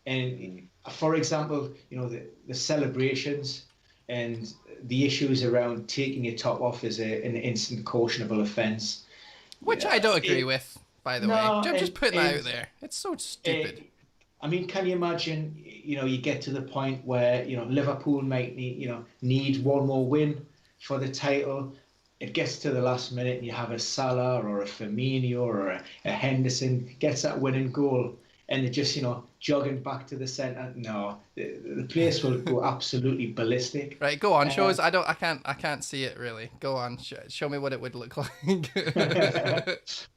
and for example the celebrations and the issues around taking your top off is an instant cautionable offence. Which I don't agree with, by the way. Just putting that out there. It's so stupid. I mean, can you imagine, you get to the point where, Liverpool might need one more win for the title. It gets to the last minute and you have a Salah or a Firmino or a Henderson gets that winning goal and they're just, jogging back to the centre. No, the place will go absolutely ballistic. Right, go on. Show us. I can't see it really. Go on. Show me what it would look like.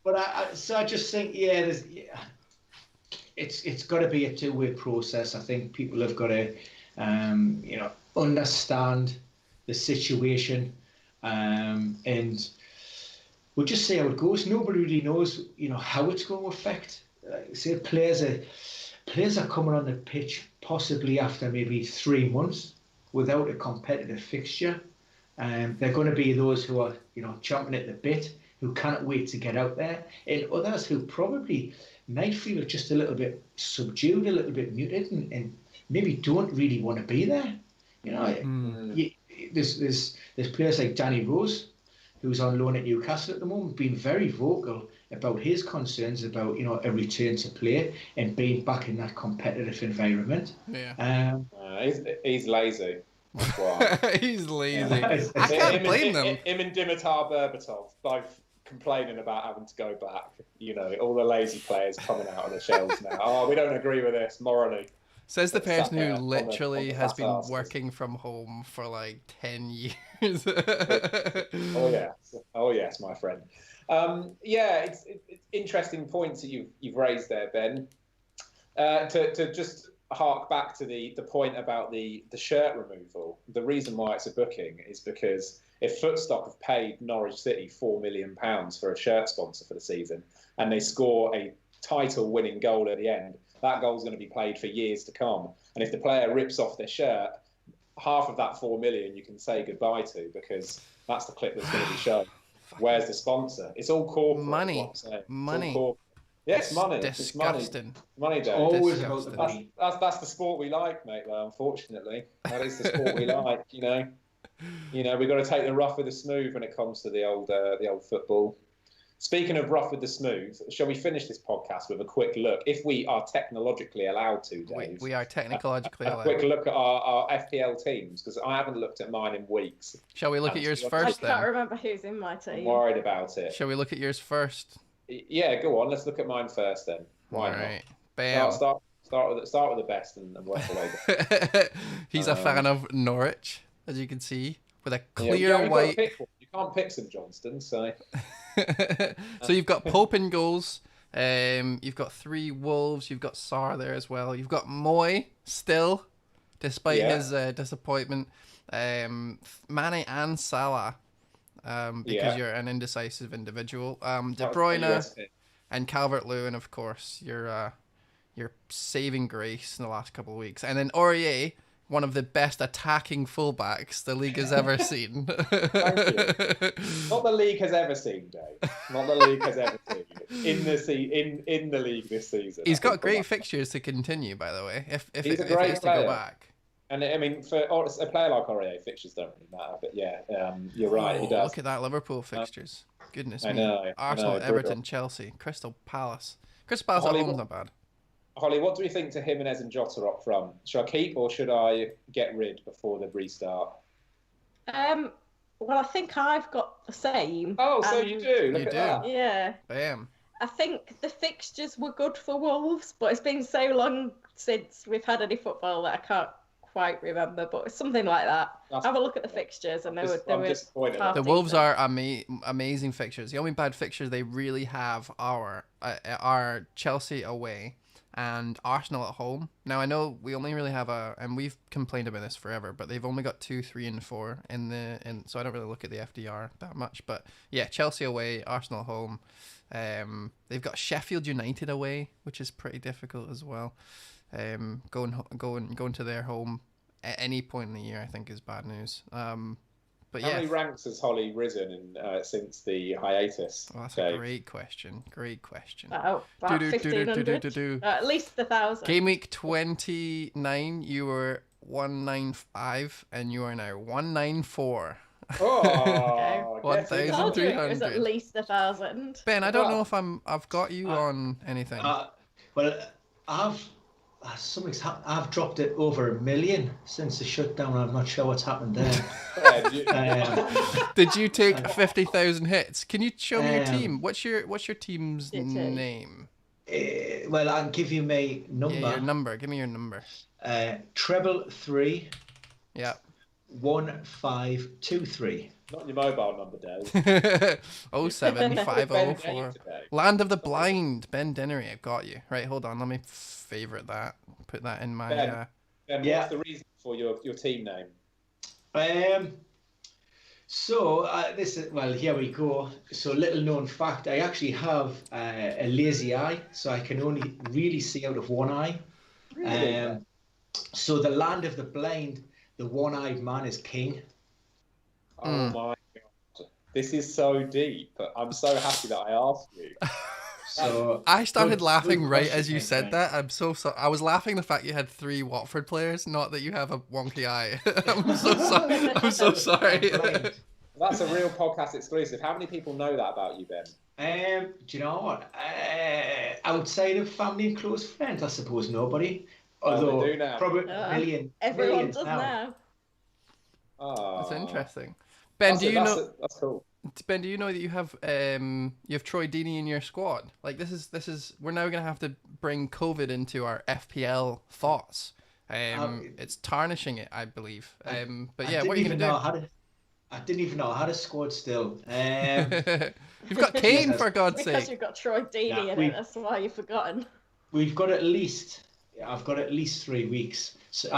But I just think, it's got to be a two-way process. I think people have got to, understand the situation, and we'll just see how it goes. Nobody really knows, how it's going to affect. Say players are coming on the pitch possibly after maybe 3 months without a competitive fixture. They're going to be those who are, chomping at the bit, who can't wait to get out there, and others who probably might feel just a little bit subdued, a little bit muted, and maybe don't really want to be there. There's players like Danny Rose, who's on loan at Newcastle at the moment, being very vocal about his concerns about a return to play and being back in that competitive environment. Yeah. He's lazy. That's why. He's lazy. I can't blame them. Him and Dimitar Berbatov both complaining about having to go back. All the lazy players coming out on the shelves now. Oh, we don't agree with this morally. Says the person who literally has been working from home for like 10 years. Oh yes, my friend. It's interesting points that you've raised there, Ben. To just hark back to the point about the shirt removal. The reason why it's a booking is because if Footstock have paid Norwich City £4 million for a shirt sponsor for the season, and they score a title-winning goal at the end, that goal's going to be played for years to come. And if the player rips off their shirt, half of that $4 million you can say goodbye to, because that's the clip that's going to be shown. Where's the sponsor? It's all corporate. Money. Yes, money. Disgusting. It's money, Dave. Always about the money. That's the sport we like, mate. Though, unfortunately, that is the sport we like. We've got to take the rough with the smooth when it comes to the old football. Speaking of rough with the smooth, shall we finish this podcast with a quick look, if we are technologically allowed to, Dave? We are technologically allowed. A quick look at our FPL teams, because I haven't looked at mine in weeks. Shall we look at yours first, then? I can't remember who's in my team. I'm worried about it. Shall we look at yours first? Yeah, go on. Let's look at mine first, then. Why not? Right. Bam. Start with the best and work the way down. He's a fan of Norwich, as you can see, with a clear white. You can't pick St Johnstone, so. So you've got Pope in goals. You've got 3 Wolves. You've got Sarr there as well. You've got Moy still, despite his disappointment. Mane and Salah, because you're an indecisive individual. De Bruyne and Calvert-Lewin, of course, your saving grace in the last couple of weeks, and then Aurier, one of the best attacking fullbacks the league has ever seen. Thank you. Not the league has ever seen, Dave. Not the league has ever seen in the league this season. He's got great fixtures to continue, by the way. If it is to go back. And I mean, for a player like Aurier, fixtures don't really matter. But you're right. He does. Look at that Liverpool fixtures. Goodness me. I know. Arsenal, Everton, Chelsea, Crystal Palace. Crystal Palace at home's not bad. Holly, what do we think to Jimenez and Jota up front? Should I keep or should I get rid before the restart? Well, I think I've got the same. Oh, so you do? Look at that. Yeah. Bam. I think the fixtures were good for Wolves, but it's been so long since we've had any football that I can't quite remember, but it's something like that. Have a look at the fixtures, and they were disappointed. The Wolves are amazing fixtures. The only bad fixtures they really have are Chelsea away and Arsenal at home. Now, I know we only really have and we've complained about this forever, but they've only got 2, 3, and 4 so I don't really look at the FDR that much. But yeah, Chelsea away, Arsenal at home. They've got Sheffield United away, which is pretty difficult as well. Going to their home at any point in the year, I think, is bad news. But How many ranks has Holly risen since the hiatus? Well, that's a great question. About 1,500. At least 1,000. Game week 29, you were 195, and you are now 194. Oh, guess it is. I told you it was 1,300. at least 1,000. Ben, I don't know Well, if I've got you on anything. Well, I've dropped it over 1 million since the shutdown. I'm not sure what's happened there. Did you take 50,000 hits? Can you show me your Um, team? What's your team's Did you? name? Well, I'll give you my number. Yeah, your number. Give me your number. Treble 3 Yeah. 1523. Not your mobile number, Dave. 07504. Land of the Blind, Ben Dinnery. I've got you. Right, hold on. Let me favorite that. Put that in my. Ben, Yeah. what's the reason for your team name? This is, well, here we go. So, little known fact, I actually have a lazy eye, so I can only really see out of one eye. Really? So the land of the blind, the one-eyed man is king. Oh my god, this is so deep. I'm so happy that I asked you. So I started laughing good right question, as you said mate. that. I'm so sorry. I was laughing the fact you had 3 Watford players, not that you have a wonky eye. I'm so sorry. I'm so sorry. Blind. That's a real podcast exclusive. How many people know that about you, Ben? Do you know what? Outside of family and close friends, I suppose nobody. Oh, they Although do now. probably millions Everyone does now. now. Oh, That's interesting. Ben, do you know? That's cool. Ben, do you know that you have Troy Deeney in your squad? Like this is we're now gonna have to bring COVID into our FPL thoughts. It's tarnishing it, I believe. But yeah, what are you gonna do? I didn't even know I had a squad still. You've got Kane for God's Because sake. you've got Troy Deeney in it, that's why you've forgotten. I've got at least 3 weeks, so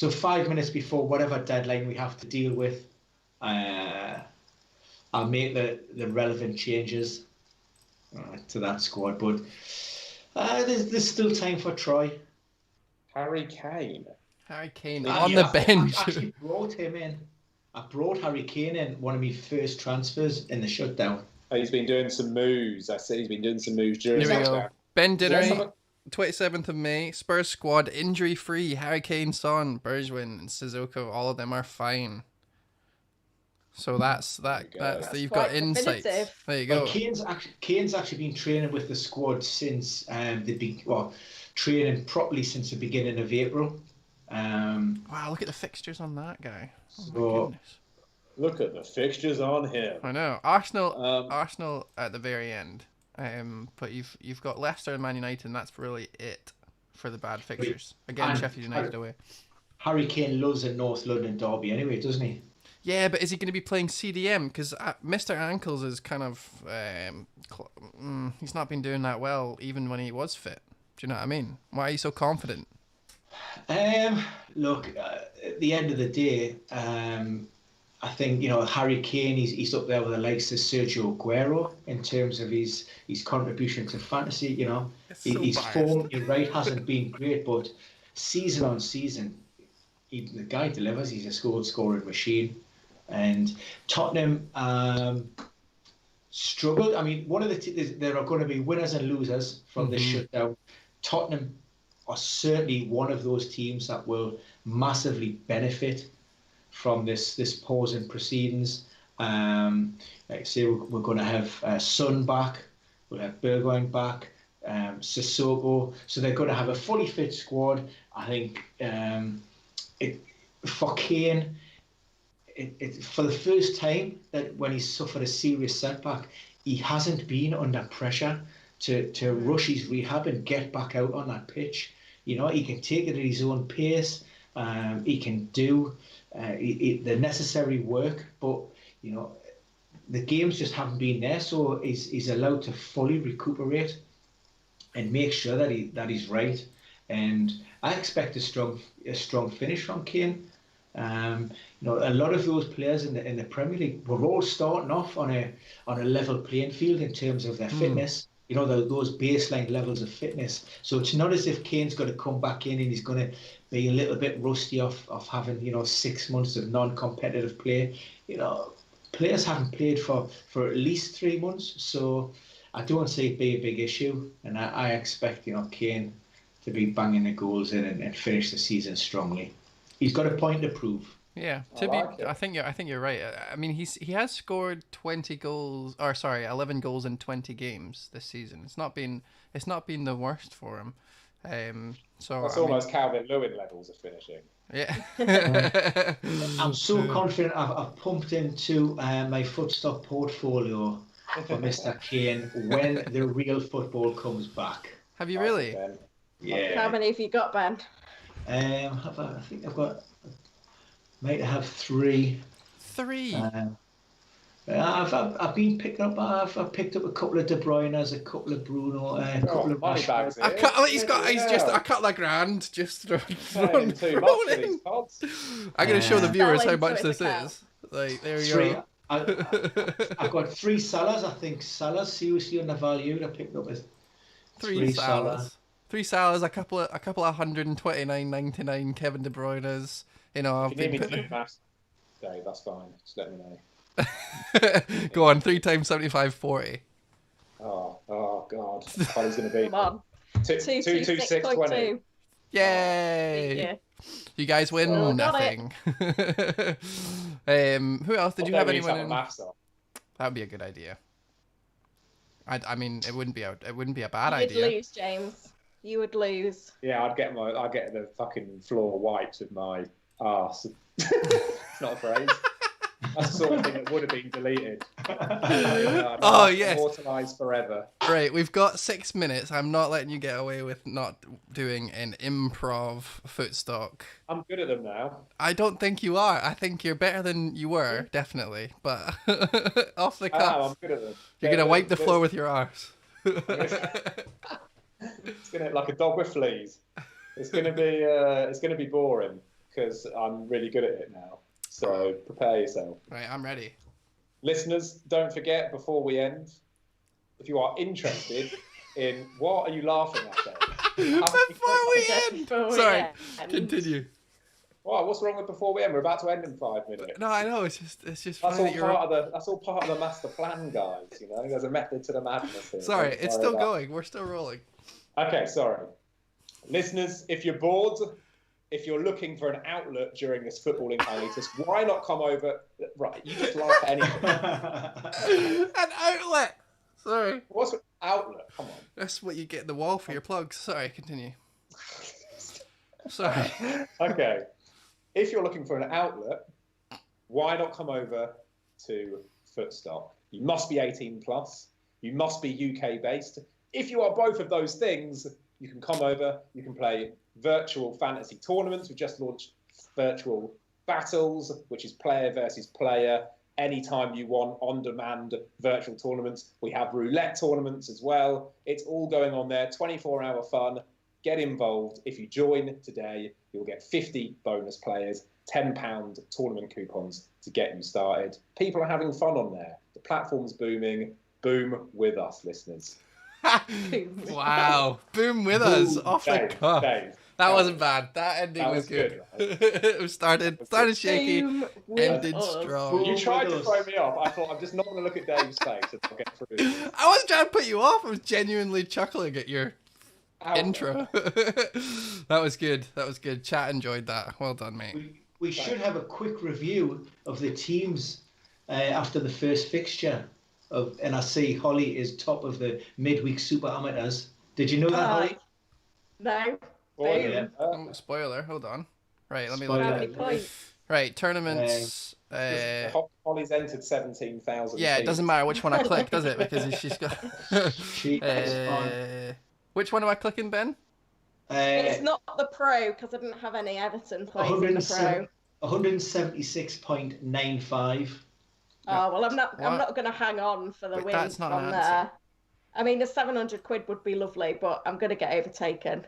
5 minutes before whatever deadline we have to deal with, I'll make the relevant changes to that squad. But there's still time for Troy. Harry Kane. Harry Kane Yeah, on the I bench. actually brought him in. I brought Harry Kane in, one of my first transfers in the shutdown. Oh, he's been doing some moves. I said he's been doing some moves during Here we the go. lockdown. Ben Dinnery, Yes, 27th of May. Spurs squad injury free. Harry Kane, Son, Bergwijn, and Sissoko. All of them are fine. So that's that. go. That's That's you've got quite insights. definitive. There you Well, go. Kane's actually been training with the squad since training properly since the beginning of April. Wow, look at the fixtures on that guy. Oh my So- goodness. Look at the fixtures on him. I know. Arsenal Um, Arsenal at the very end. But you've got Leicester and Man United, and that's really it for the bad fixtures. Again, and- Sheffield United away. Harry Kane loves a North London derby anyway, doesn't he? Yeah, but is he going to be playing CDM? Because Mr. Ankles is kind of he's not been doing that well even when he was fit. Do you know what I mean? Why are you so confident? Look, at the end of the day, I think Harry Kane. He's up there with the likes of Sergio Aguero in terms of his contribution to fantasy. It's so His biased. form, you're right, hasn't been great, but season on season, the guy delivers. He's a goal-scoring machine. And Tottenham struggled. I mean, there are going to be winners and losers from this shutdown. Tottenham are certainly one of those teams that will massively benefit from this pause in proceedings. Like I say, we're going to have Son back, we'll have Bergwijn back, Sissoko. So they're going to have a fully fit squad. I think for Kane, it for the first time that when he's suffered a serious setback, he hasn't been under pressure to rush his rehab and get back out on that pitch. He can take it at his own pace. He can do the necessary work, but the games just haven't been there. So he's allowed to fully recuperate and make sure that he's right. And I expect a strong finish from Kane. A lot of those players in the Premier League were all starting off on a level playing field in terms of their fitness. Those baseline levels of fitness. So it's not as if Kane's going to come back in and he's going to be a little bit rusty off having 6 months of non-competitive play. Players haven't played for at least 3 months, so I don't see it be a big issue, and I expect Kane to be banging the goals in and finish the season strongly. He's got a point to prove. Yeah, I think you're right. I mean, he has scored 20 goals, or sorry, 11 goals in 20 games this season. It's not been the worst for him. So That's I mean, almost Calvin Lewin levels of finishing. yeah. I'm so confident I've pumped into my footstock portfolio for Mr. Kane when the real football comes back. Have you really? Ben. Yeah. How many have you got, Ben? I think might have 3. 3. I've been picking up. I've picked up a couple of De Bruyne's, a couple of Bruno, a couple of money bags Rashford. here. He's just a couple of grand just Paying too much for these pods. I'm gonna show the viewers how Selling much to this the cow. is. Like there you 3. go. I've got 3 Salahs. I think Salah's seriously undervalued. I picked up a 3 Salah. Salahs. 3 Salahs, a couple of 129.99 Kevin De Bruyne's. You know, I've If you need been me to putting... do maths, Dave, that's fine. Just let me know. Go on, 3 times 75.40. Oh God. Holly's going to be Come on. 226.20. Yay! Yeah. You guys win Well, got nothing. Who else did you have anyone in? Maths on. That would be a good idea. I mean, it wouldn't be a bad You'd idea. lose, James. You would lose. Yeah, I'd get the fucking floor wiped with my arse. It's not a phrase. That's the sort of thing that would have been deleted. Oh, yes. Immortalised forever. Right, we've got 6 minutes. I'm not letting you get away with not doing an improv footstock. I'm good at them now. I don't think you are. I think you're better than you were, definitely. But off the cuff, I'm good at them. you're gonna wipe the floor with your arse. It's gonna like a dog with fleas. It's gonna be boring because I'm really good at it now. So prepare yourself. Right, I'm ready. Listeners, don't forget before we end, if you are interested in what are you laughing at, Dave? Before we end, sorry, end. continue. What? What's wrong with before we end? We're about to end in 5 minutes. No, I know. It's just That's funny all that you're. that's all part of the master plan, guys. You know, there's a method to the madness here. Sorry, Don't it's worry still about it. going. We're still rolling. Okay, sorry. Listeners, if you're bored, if you're looking for an outlet during this footballing hiatus, why not come over? Right, you just laugh at anything. An outlet. Sorry. What's an outlet? Come on. That's what you get in the wall for your plugs. Sorry, continue. Sorry. Okay. If you're looking for an outlet, why not come over to Footstock? You must be 18 plus. You must be UK based. If you are both of those things, you can come over. You can play virtual fantasy tournaments. We've just launched virtual battles, which is player versus player. Anytime you want, on-demand virtual tournaments. We have roulette tournaments as well. It's all going on there. 24-hour fun. Get involved. If you join today, you'll get 50 bonus players, £10 tournament coupons to get you started. People are having fun on there. The platform's booming. Boom with us, listeners. Wow. Boom with us. Off the cuff. Dave. That wasn't bad. That ending That was was good. good, It started shaky, Boom with ended us. strong. You tried to throw me off. I thought I'm just not going to look at Dave's face and I'll get through this. I wasn't trying to put you off. I was genuinely chuckling at your intro. That was good. That was good. Chat enjoyed that. Well done, mate. We should have a quick review of the teams after the first fixture. And I see Holly is top of the midweek super amateurs. Did you know that, Holly? No. Boy, Boom. Oh, spoiler. Hold on. Right, let me Spoiler. look How at many it. points? Right, tournaments. Holly's entered 17,000. Yeah, it doesn't matter which one I click, does it? Because she's got. She is on. Which one am I clicking, Ben? It's not the pro because I didn't have any Everton players in the pro. 176.95. Oh well, I'm not What? going to hang on for the Wait, win that's not an on answer. there. I mean, the 700 quid would be lovely, but I'm going to get overtaken.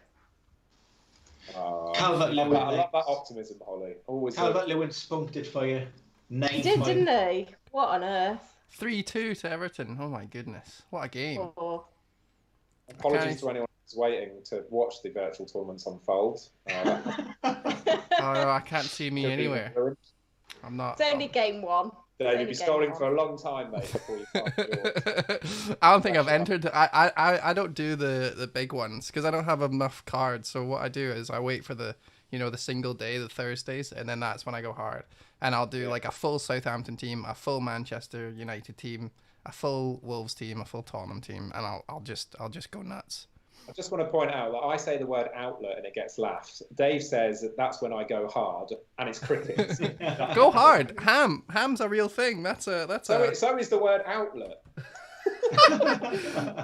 Calvert-Lewin. I love that optimism, Holly. Always. Calvert-Lewin spunked it for you. 9 He did, didn't he? What on earth? 3-2 to Everton. Oh my goodness, what a game! Oh. Apologies to anyone who's waiting to watch the virtual tournaments unfold. Oh no, I can't see me anywhere. I'm not. It's only game one. Dave, you'll be Only game scrolling one. for a long time, mate, before you start yours. I don't think I've entered. I don't do the big ones because I don't have enough cards. So what I do is I wait for the you know, the single day, the Thursdays, and then that's when I go hard. And I'll do like a full Southampton team, a full Manchester United team, a full Wolves team, a full Tottenham team, and I'll just go nuts. I just want to point out that I say the word outlet and it gets laughed. Dave says that that's when I go hard, and it's cricket. Go hard. Ham's a real thing. So is the word outlet.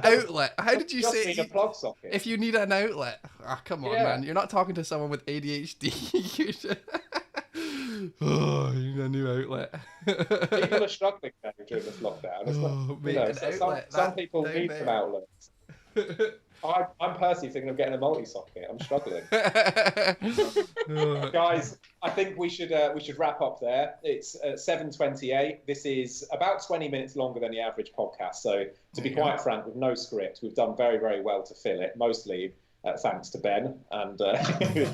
Outlet. How did you say need a plug socket? If you need an outlet? Oh, come on, man. You're not talking to someone with ADHD. Oh, you need a new outlet. People are struggling now during this lockdown. Some people need some outlets. I'm personally thinking of getting a multi-socket. I'm struggling. Guys, I think we should wrap up there. It's 7:28. This is about 20 minutes longer than the average podcast. So to be quite frank, with no script, we've done very, very well to fill it. Mostly thanks to Ben. And you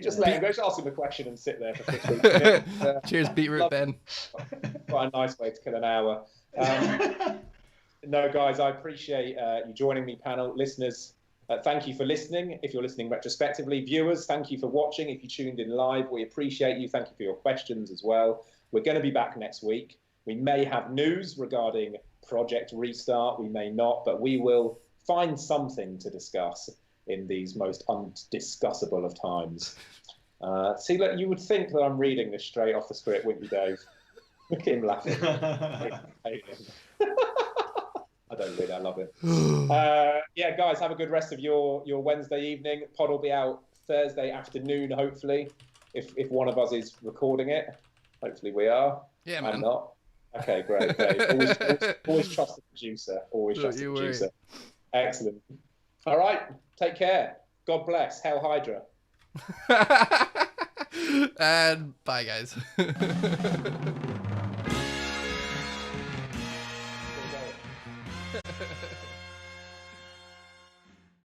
just let him go. Just ask him a question and sit there for 15 minutes. Cheers, Beetroot Ben. Quite a nice way to kill an hour. No, guys, I appreciate you joining me, panel. Listeners, thank you for listening. If you're listening retrospectively, viewers, thank you for watching. If you tuned in live, we appreciate you. Thank you for your questions as well. We're going to be back next week. We may have news regarding Project Restart. We may not, but we will find something to discuss in these most undiscussable of times. See, look, you would think that I'm reading this straight off the script, wouldn't you, Dave? Look at him laughing. I don't read it, I love it. Yeah, guys, have a good rest of your Wednesday evening. Pod will be out Thursday afternoon, hopefully, if one of us is recording it. Hopefully we are. Yeah, man. I'm not. Okay, great. Always trust the producer. Always trust the producer. Excellent. All right, take care. God bless. Hail Hydra. And bye, guys.